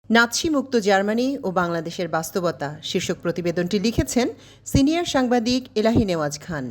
Nazi মুক্ত Germany ও বাংলাদেশের বাস্তবতা শীর্ষক প্রতিবেদনটি লিখেছেন সিনিয়র সাংবাদিক এলাহি নেওয়াজ খান।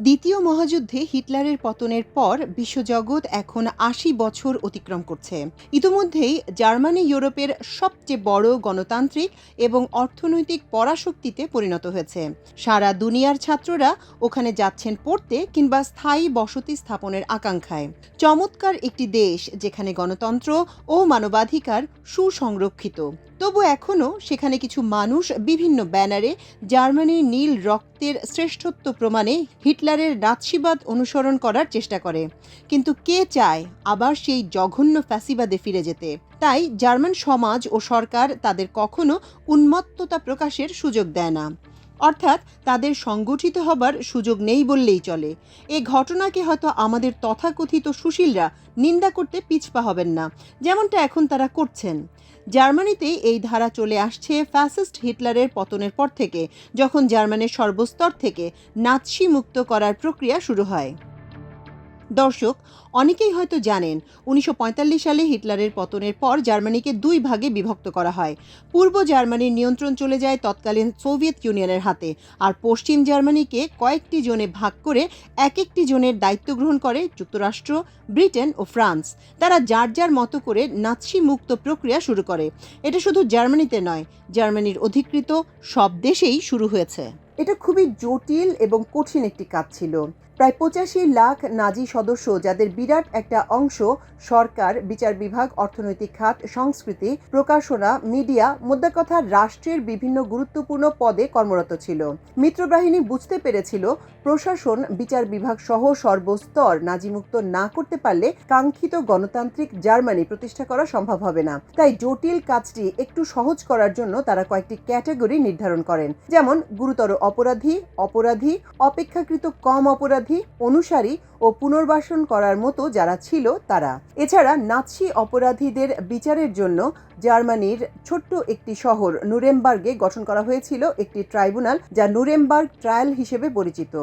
দ্বিতীয় মহাযুদ্ধে হিটলারের পতনের পর বিশ্বজগৎ এখন ৮০ বছর অতিক্রম করছে। ইতোমধ্যেই জার্মানি ইউরোপের সবচেয়ে বড় গণতান্ত্রিক এবং অর্থনৈতিক পরাশক্তিতে পরিণত হয়েছে। সারা দুনিয়ার ছাত্ররা ওখানে যাচ্ছেন পড়তে কিংবা স্থায়ী বসতি স্থাপনের আকাঙ্ক্ষায়। চমৎকার একটি দেশ যেখানে গণতন্ত্র ও মানবাধিকার সুসংরক্ষিত। তবু এখনও সেখানে কিছু মানুষ বিভিন্ন ব্যানারে জার্মানির নীল রক্তের শ্রেষ্ঠত্ব প্রমাণে হিটলারের নাৎসিবাদ অনুসরণ করার চেষ্টা করে। কিন্তু কে চায় আবার সেই জঘন্য ফ্যাসিবাদে ফিরে যেতে? তাই জার্মান সমাজ ও সরকার তাদের কখনো উন্মত্ততা প্রকাশের সুযোগ দেয় না, অর্থাৎ তাদের সংগঠিত হবার সুযোগ নেই বললেই চলে। এ ঘটনাকে হয়তো আমাদের তথাকথিত সুশীলরা নিন্দা করতে পিছপা হবেন না, যেমনটা এখন তারা করছেন। জার্মানিতে এই ধারা চলে আসছে ফ্যাসিস্ট হিটলারের পতনের পর থেকে, যখন জার্মানির সর্বস্তর থেকে নাৎসি মুক্ত করার প্রক্রিয়া শুরু হয়। দর্শক, অনেকেই হয়তো জানেন ১৯৪৫ সালে হিটলারের পতনের পর জার্মানিকে দুই ভাগে বিভক্ত করা হয়। পূর্ব জার্মানির নিয়ন্ত্রণ চলে যায় তৎকালীন সোভিয়েত ইউনিয়নের হাতে, আর পশ্চিম জার্মানিকে কয়েকটি জোনে ভাগ করে এক একটি জোনের দায়িত্ব গ্রহণ করে যুক্তরাষ্ট্র, ব্রিটেন ও ফ্রান্স। তারা যার যার মতো করে নাৎসি মুক্ত প্রক্রিয়া শুরু করে। এটা শুধু জার্মানিতে নয়, জার্মানির অধিকৃত সব দেশেই শুরু হয়েছে। এটা খুবই জটিল এবং কঠিন একটি কাজ ছিল। প্রায় ৮৫ লাখ নাজি সদস্য, যাদের বিরাট একটা অংশ সরকার, বিচার বিভাগ, অর্থনৈতিক খাত, সংস্কৃতি, প্রকাশনা, মিডিয়া, মোদ্দা কথা রাষ্ট্রের বিভিন্ন গুরুত্বপূর্ণ পদে কর্মরত ছিল। মিত্রবাহিনী বুঝতে পেরেছিল প্রশাসন, বিচার বিভাগ সহ সর্বস্তর নাজিমুক্ত না করতে পারলে কাঙ্ক্ষিত গণতান্ত্রিক জার্মানি প্রতিষ্ঠা করা সম্ভব হবে না। তাই জটিল কাজটি একটু সহজ করার জন্য তারা কয়েকটি ক্যাটাগরি নির্ধারণ করেন, যেমন গুরুতর অপরাধী, অপরাধী, অপেক্ষাকৃত কম অপরাধী, অনুসারী ও পুনর্বাসন করার মতো যারা ছিল তারা। এছাড়া নাৎসি অপরাধীদের বিচারের জন্য জার্মানির ছোট্ট একটি শহর নুরেমবার্গে গঠন করা হয়েছিল একটি ট্রাইব্যুনাল, যা নুরেমবার্গ ট্রায়াল হিসেবে পরিচিত।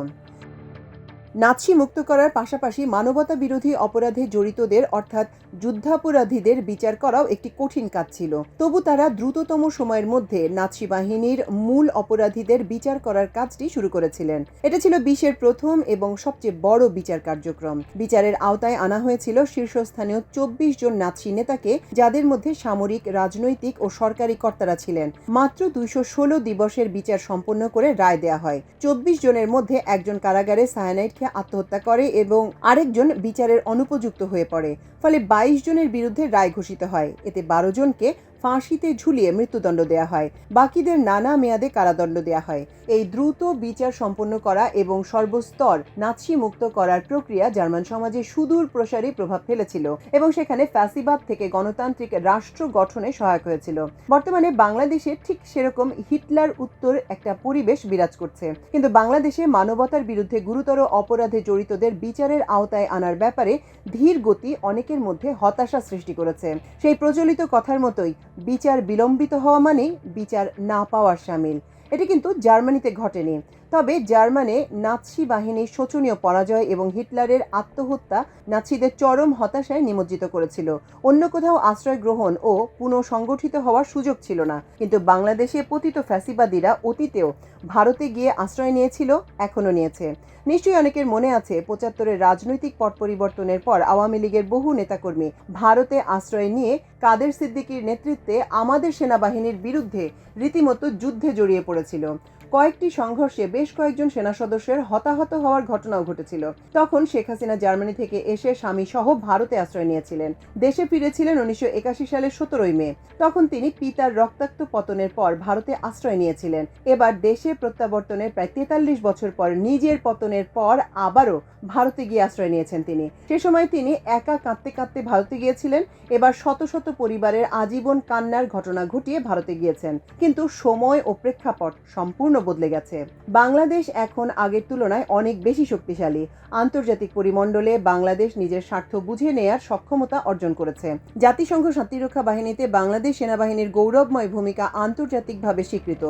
নাৎসি মুক্ত করার পাশাপাশি মানবতা বিরোধী অপরাধে জড়িতদের অর্থাৎ যুদ্ধাপরাধীদের বিচার করাও একটি কঠিন কাজ ছিল। তবু তারা দ্রুততম সময়ের মধ্যে নাৎসি বাহিনীর মূল অপরাধীদের বিচার করার কাজটি শুরু করেছিলেন। এটা ছিল বিশ্বের প্রথম এবং সবচেয়ে বড় বিচার কার্যক্রম। বিচারের আওতায় আনা হয়েছিল শীর্ষস্থানীয় ২৪ জন নাৎসি নেতাকে, যাদের মধ্যে সামরিক, রাজনৈতিক ও সরকারি কর্তারা ছিলেন। মাত্র ২১৬ দিবসের বিচার সম্পন্ন করে রায় দেয়া হয়। ২৪ জনের মধ্যে একজন কারাগারে সায়ানাইড খেয়ে আত্মহত্যা করে এবং আরেকজন বিচারের অনুপযুক্ত হয়ে পড়ে। ফলে ২২ জনের বিরুদ্ধে রায় ঘোষিত হয়। এতে ১২ জনকে ফাঁসিতে ঝুলিয়ে মৃত্যুদণ্ড দেয়া হয়, বাকিদের নানা মেয়াদে কারাদণ্ড দেয়া হয়। এই দ্রুত বিচার সম্পন্ন করা এবং সর্বস্তর নাৎসি মুক্ত করার প্রক্রিয়া জার্মান সমাজে সুদূর প্রসারী প্রভাব ফেলেছিল এবং সেখানে ফ্যাসিবাদ থেকে গণতান্ত্রিক রাষ্ট্র গঠনে সহায়ক হয়েছিল। বর্তমানে বাংলাদেশে ঠিক সেরকম হিটলার উত্তর একটা পরিবেশ বিরাজ করছে। কিন্তু বাংলাদেশে মানবতার বিরুদ্ধে গুরুতর অপরাধে জড়িতদের বিচারের আওতায় আনার ব্যাপারে ধীর গতি অনেকের মধ্যে হতাশা সৃষ্টি করেছে। সেই প্রচলিত কথার মতোই বিচার বিলম্বিত হওয়া মানে বিচার না পাওয়ার শামিল। এটি কিন্তু জার্মানিতে ঘটেনি। তবে জার্মানে নাৎসি বাহিনীর শোচনীয় পরাজয় এবং হিটলারের আত্মহত্যা নাৎসিদের চরম হতাশায় নিমজ্জিত করেছিল। অন্য কোথাও আশ্রয় গ্রহণ ও পুনঃসংগঠিত হওয়ার সুযোগ ছিল না। কিন্তু বাংলাদেশে পতিত ফ্যাসিবাদীরা অতীতেও ভারতে গিয়ে আশ্রয় নিয়েছিল, এখনও নিয়েছে। নিশ্চয়ই অনেকের মনে আছে ৭৫-এর রাজনৈতিক পট পরিবর্তনের পর আওয়ামী লীগের বহু নেতাকর্মী ভারতে আশ্রয় নিয়ে কাদের সিদ্দিকীর নেতৃত্বে আমাদের সেনাবাহিনীর বিরুদ্ধে রীতিমতো যুদ্ধে জড়িয়ে পড়েছিল। কয়েকটি সংঘর্ষে বেশ কয়েকজন সেনা সদস্যের হতাহত হওয়ার ঘটনাও ঘটেছিল। তখন শেখ হাসিনা জার্মানি থেকে এসে স্বামী সহ ভারতে আশ্রয় নিয়েছিলেন। দেশে ফিরেছিলেন ১৯৮১ সালের ১৭ মে। তখন তিনি পিতার রক্তাক্ত পতনের পর ভারতে আশ্রয় নিয়েছিলেন। এবার দেশে প্রত্যাবর্তনের প্রায় ৪৩ বছর পর নিজের পতনের পর আবারও ভারতে গিয়ে আশ্রয় নিয়েছেন তিনি। সে সময় তিনি একা কাঁদতে কাঁদতে ভারতে গিয়েছিলেন। এবার শত শত পরিবারের আজীবন কান্নার ঘটনা ঘটিয়ে ভারতে গিয়েছেন। কিন্তু সময় ও প্রেক্ষাপট সম্পূর্ণ বদলে গেছে। বাংলাদেশ এখন আগের তুলনায় অনেক বেশি শক্তিশালী। আন্তর্জাতিক পরিমণ্ডলে বাংলাদেশ নিজের স্বার্থ বুঝে নেয়ার সক্ষমতা অর্জন করেছে। জাতিসংঘ শান্তিরক্ষা বাহিনীতে বাংলাদেশ সেনাবাহিনীর গৌরবময় ভূমিকা আন্তর্জাতিকভাবে স্বীকৃত।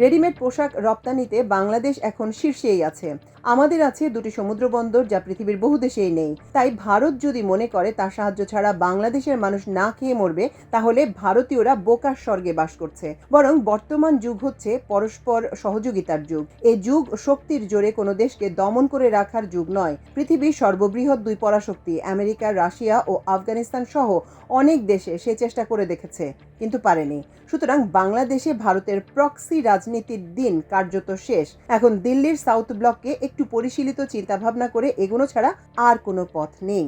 রেডিমেড পোশাক রপ্তানিতে বাংলাদেশ এখন শীর্ষেই আছে। আমাদের আছে দুটি সমুদ্র বন্দর, যা পৃথিবীর বহু দেশেই নেই। তাই ভারত যদি মনে করে তার সাহায্য ছাড়া বাংলাদেশের মানুষ না খেয়ে মরবে, তাহলে ভারতীয়রা বোকার স্বর্গে বাস করছে। বরং বর্তমান যুগ হচ্ছে পরস্পর সহযোগিতার যুগ। এই যুগ শক্তির জোরে কোনো দেশকে দমন করে রাখার যুগ নয়। পৃথিবীর সর্ববৃহৎ দুই পরাশক্তি আমেরিকা, রাশিয়া ও আফগানিস্তান সহ অনেক দেশে সে চেষ্টা করে দেখেছে, কিন্তু পারেনি। সুতরাং বাংলাদেশে ভারতের প্রক্সি রাজনীতির দিন কার্যত শেষ। এখন দিল্লির সাউথ ব্লককে একটু পরিশীলিত চিন্তাভাবনা করে এগোনো ছাড়া আর কোনো পথ নেই।